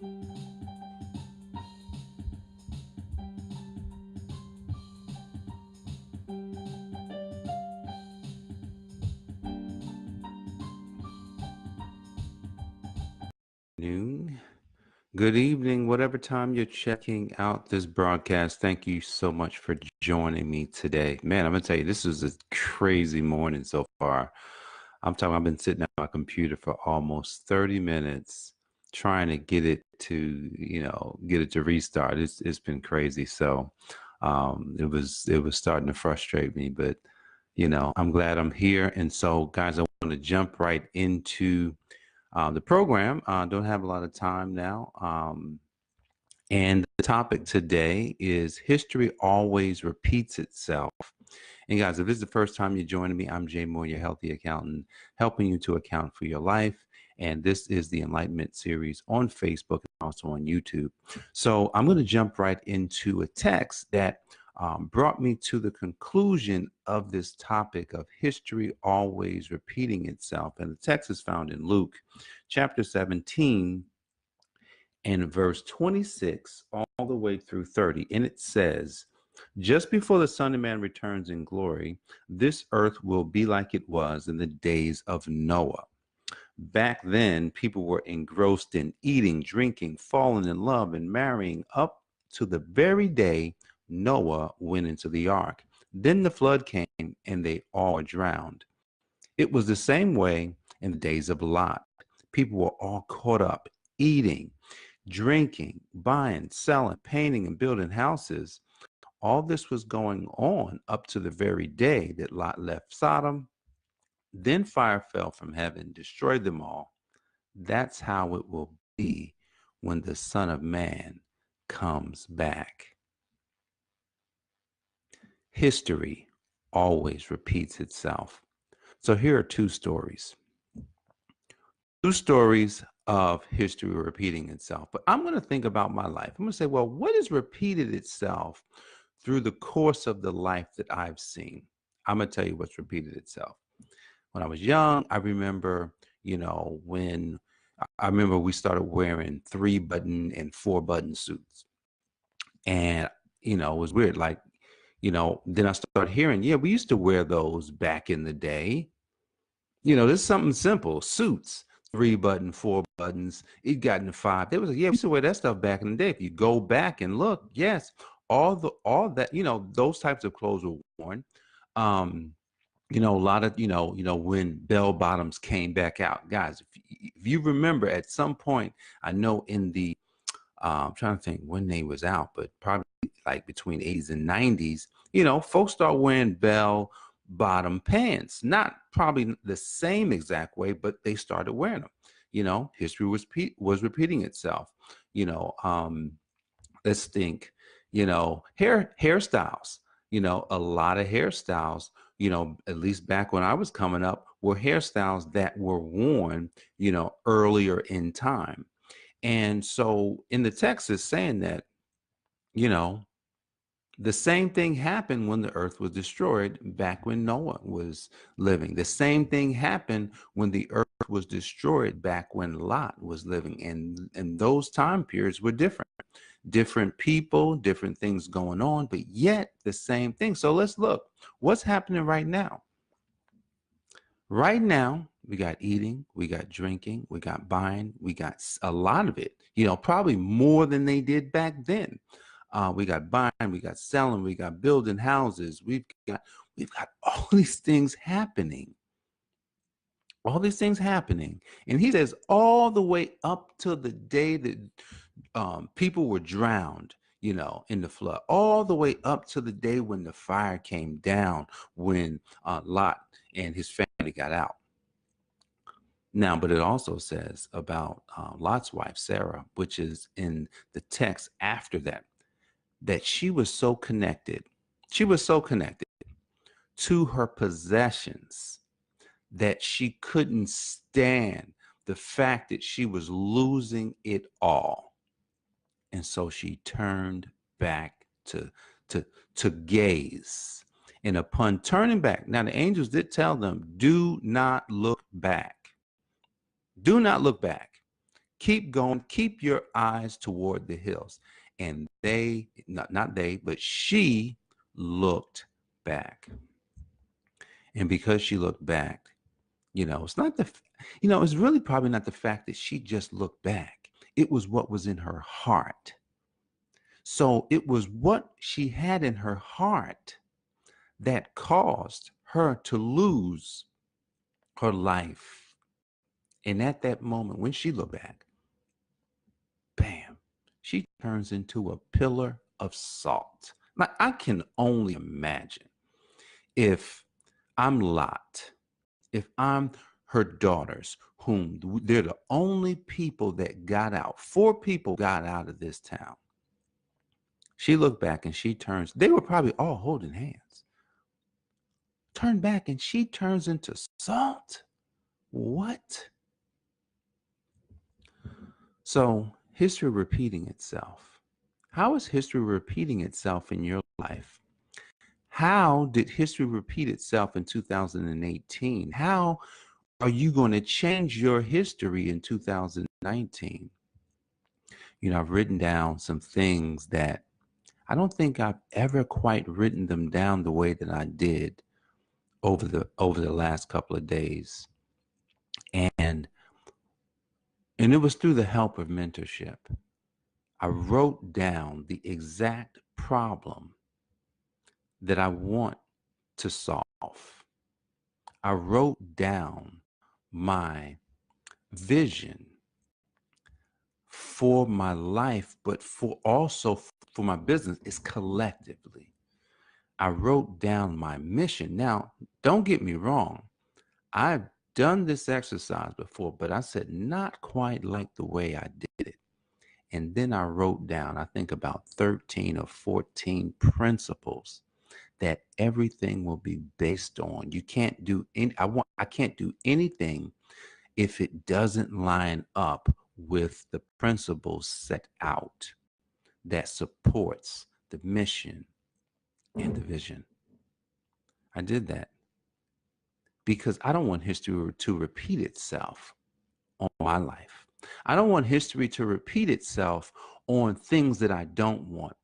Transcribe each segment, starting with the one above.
Noon. Good evening, whatever time you're checking out this broadcast. Thank you so much for joining me today. Man, I'm gonna tell you, this is a crazy morning so far. I've been sitting at my computer for almost 30 minutes trying to get it to, get it to restart. It's been crazy. So it was starting to frustrate me, but I'm glad I'm here. And so guys, I want to jump right into the program. Don't have a lot of time now. And the topic today is history always repeats itself. And guys, if this is the first time you're joining me, I'm Jay Moore, your healthy accountant, helping you to account for your life. And this is the Enlightenment series on Facebook and also on YouTube. So I'm going to jump right into a text that brought me to the conclusion of this topic of history always repeating itself. And the text is found in Luke chapter 17 and verse 26 all the way through 30. And it says, just before the Son of Man returns in glory, this earth will be like it was in the days of Noah. Back then, people were engrossed in eating, drinking, falling in love, and marrying up to the very day Noah went into the ark. Then the flood came and they all were drowned. It was the same way in the days of Lot. People were all caught up eating, drinking, buying, selling, painting, and building houses. All this was going on up to the very day that Lot left Sodom. Then fire fell from heaven, destroyed them all. That's how it will be when the Son of Man comes back. History always repeats itself. So here are two stories. Two stories of history repeating itself. But I'm going to think about my life. I'm going to say, well, what has repeated itself through the course of the life that I've seen? I'm going to tell you what's repeated itself. When I was young, I remember, when I remember we started wearing 3-button and 4-button suits. And, it was weird. Like, then I started hearing, yeah, we used to wear those back in the day. This is something simple, suits, 3-button, 4 buttons. It got into 5. There was we used to wear that stuff back in the day. If you go back and look, yes, all that, those types of clothes were worn. A lot of, when bell bottoms came back out, guys, if you remember at some point, I know in the, I'm trying to think when they was out, but probably like between 80s and 90s, folks start wearing bell bottom pants, not probably the same exact way, but they started wearing them. History was repeating itself. Let's think, hairstyles, a lot of hairstyles, at least back when I was coming up, were hairstyles that were worn, earlier in time. And so in the text is saying that, the same thing happened when the earth was destroyed back when Noah was living. The same thing happened when the earth was destroyed back when Lot was living. And those time periods were different. Different people, different things going on, but yet the same thing. So let's look. What's happening right now? Right now, we got eating, we got drinking, we got buying, we got a lot of it, probably more than they did back then. We got buying, we got selling, we got building houses. We've got all these things happening. All these things happening. And he says all the way up to the day that people were drowned, in the flood, all the way up to the day when the fire came down, when Lot and his family got out. Now, but it also says about Lot's wife, Sarah, which is in the text after that, that she was so connected. She was so connected to her possessions that she couldn't stand the fact that she was losing it all. And so she turned back to gaze. And upon turning back, now the angels did tell them, do not look back. Do not look back. Keep going. Keep your eyes toward the hills. And they, not they, but she looked back. And because she looked back, it's not it's really probably not the fact that she just looked back. It was what was in her heart. So it was what she had in her heart that caused her to lose her life. And at that moment, when she looked back, bam, she turns into a pillar of salt. Like, I can only imagine if I'm Lot, if I'm her daughters, whom they're the only people that got out. 4 people got out of this town. She looked back and she turns. They were probably all holding hands. Turn back and she turns into salt. What? So history repeating itself. How is history repeating itself in your life? How did history repeat itself in 2018? How are you going to change your history in 2019? I've written down some things that I don't think I've ever quite written them down the way that I did over the last couple of days. And it was through the help of mentorship. I wrote down the exact problem that I want to solve. I wrote down my vision for my life, but also for my business is collectively. I wrote down my mission. Now, don't get me wrong. I've done this exercise before, but I said not quite like the way I did it. And then I wrote down, I think about 13 or 14 principles that everything will be based on. You can't do I can't do anything if it doesn't line up with the principles set out that supports the mission and the vision. I did that because I don't want history to repeat itself on my life. I don't want history to repeat itself on things that I don't want.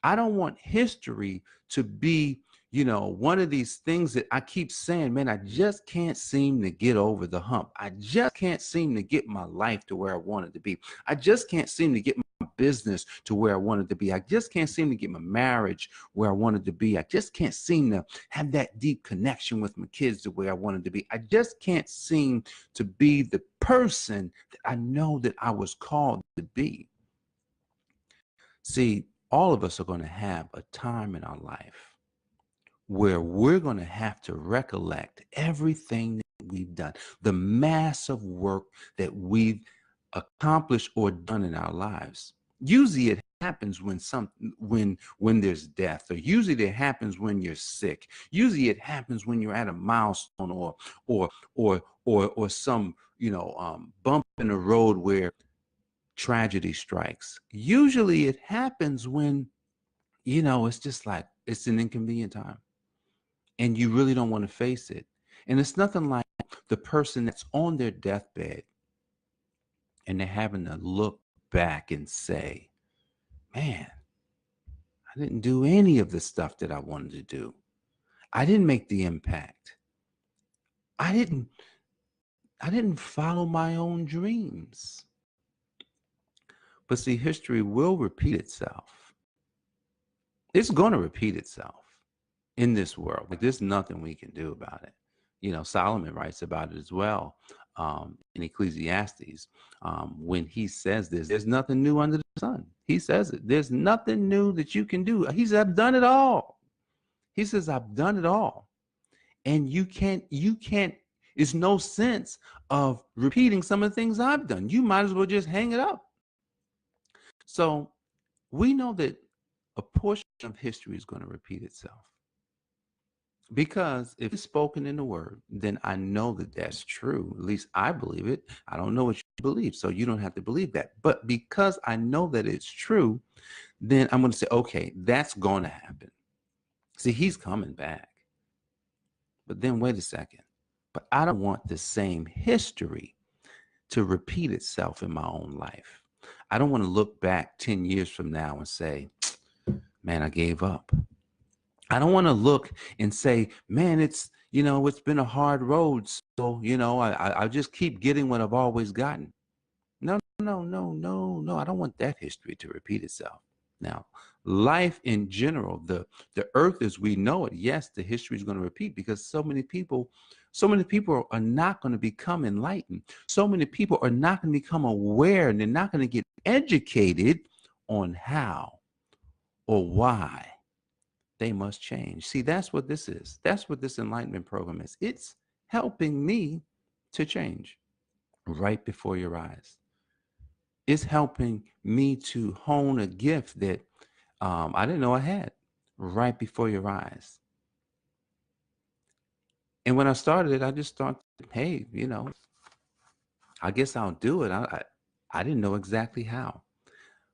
I don't want history to be, one of these things that I keep saying, man, I just can't seem to get over the hump. I just can't seem to get my life to where I want it to be. I just can't seem to get my business to where I want it to be. I just can't seem to get my marriage where I wanted to be. I just can't seem to have that deep connection with my kids to where I wanted to be. I just can't seem to be the person that I know that I was called to be. See, all of us are going to have a time in our life where we're going to have to recollect everything that we've done, the massive work that we've accomplished or done in our lives. Usually it happens when there's death, or usually it happens when you're sick. Usually it happens when you're at a milestone or some bump in the road where tragedy strikes. Usually it happens when it's just like it's an inconvenient time and you really don't want to face it. And it's nothing like the person that's on their deathbed and they're having to look back and say, man, I didn't do any of the stuff that I wanted to do. I didn't make the impact. I didn't follow my own dreams. But see, history will repeat itself. It's going to repeat itself in this world. Like, there's nothing we can do about it. Solomon writes about it as well in Ecclesiastes when he says this. There's nothing new under the sun. He says it. There's nothing new that you can do. He says, I've done it all. He says, I've done it all. And you can't, it's no sense of repeating some of the things I've done. You might as well just hang it up. So we know that a portion of history is going to repeat itself. Because if it's spoken in the word, then I know that that's true. At least I believe it. I don't know what you believe, so you don't have to believe that. But because I know that it's true, then I'm going to say, okay, that's going to happen. See, he's coming back. But then wait a second. But I don't want the same history to repeat itself in my own life. I don't want to look back 10 years from now and say, man, I gave up. I don't want to look and say, man, it's been a hard road. So, I just keep getting what I've always gotten. No, no, no, no, no. I don't want that history to repeat itself. Now, life in general, the earth as we know it, yes, the history is going to repeat because so many people are not going to become enlightened. So many people are not going to become aware, and they're not going to get educated on how or why they must change. See, that's what this is. That's what this enlightenment program is. It's helping me to change right before your eyes. It's helping me to hone a gift that I didn't know I had right before your eyes. And when I started it, I just thought, hey, I guess I'll do it. I didn't know exactly how,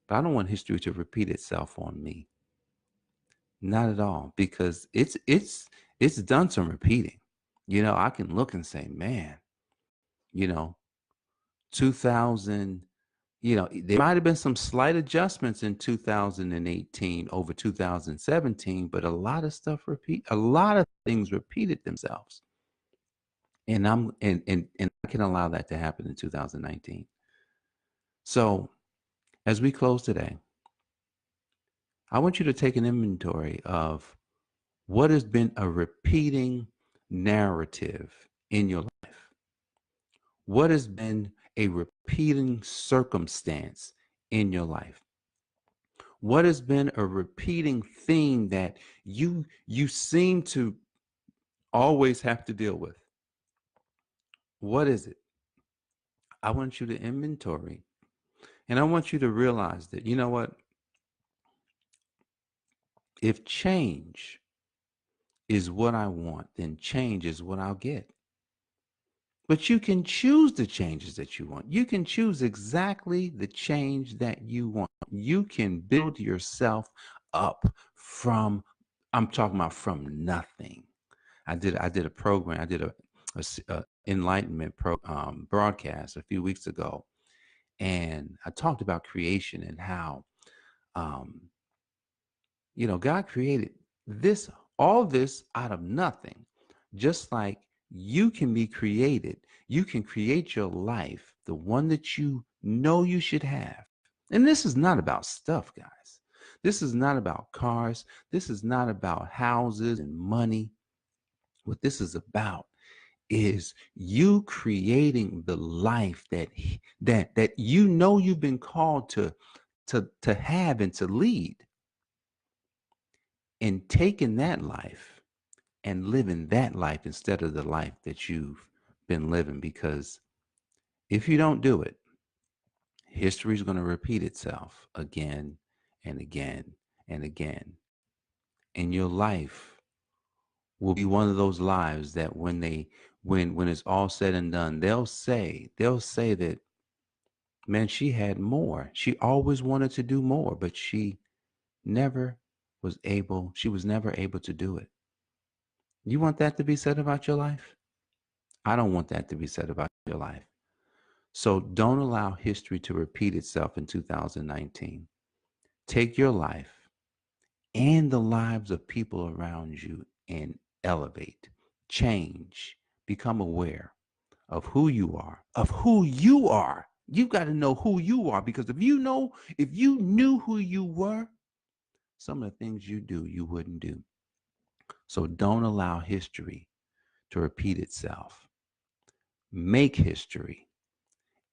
but I don't want history to repeat itself on me. Not at all, because it's done some repeating. I can look and say, man, you know, 2000, there might have been some slight adjustments in 2018 over 2017, but a lot of things repeated themselves. And I can allow that to happen in 2019. So as we close today, I want you to take an inventory of what has been a repeating narrative in your life. What has been a repeating circumstance in your life? What has been a repeating theme that you seem to always have to deal with? What is it? I want you to inventory, and I want you to realize that, you know what? If change is what I want, then change is what I'll get. But you can choose the changes that you want. You can choose exactly the change that you want. You can build yourself up from, I'm talking about from nothing. I did a program. I did a enlightenment broadcast a few weeks ago, and I talked about creation and how, um, God created this, all this out of nothing, just like you can be created. You can create your life, the one that you know you should have. And this is not about stuff, guys. This is not about cars. This is not about houses and money. What this is about is you creating the life that you've been called to have and to lead, and taking that life and living that life instead of the life that you've been living. Because if you don't do it, history is going to repeat itself again and again and again. And your life will be one of those lives that when it's all said and done, they'll say that, man, she had more. She always wanted to do more, but never she was never able to do it. You want that to be said about your life? I don't want that to be said about your life. So don't allow history to repeat itself in 2019. Take your life and the lives of people around you and elevate, change, become aware of who you are, of who you are. You've got to know who you are, because if you knew who you were, some of the things you do, you wouldn't do. So don't allow history to repeat itself. Make history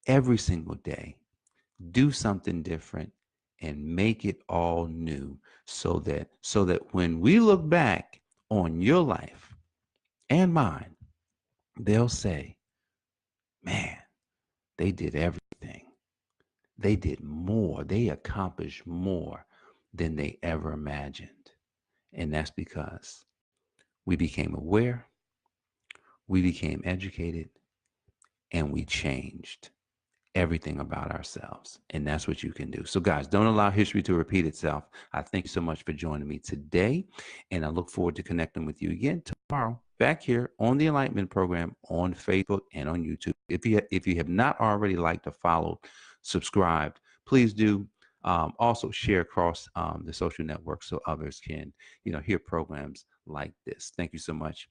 every single day. Do something different and make it all new, so that when we look back on your life and mine, they'll say, man, they did everything. They did more. They accomplished more than they ever imagined. And that's because we became aware, we became educated, and we changed. everything about ourselves. And that's what you can do. So, guys, don't allow history to repeat itself. I thank you so much for joining me today. And I look forward to connecting with you again tomorrow back here on the Enlightenment Program on Facebook and on YouTube. If you have not already liked or followed, subscribed, please do. Also share across the social networks so others can, hear programs like this. Thank you so much.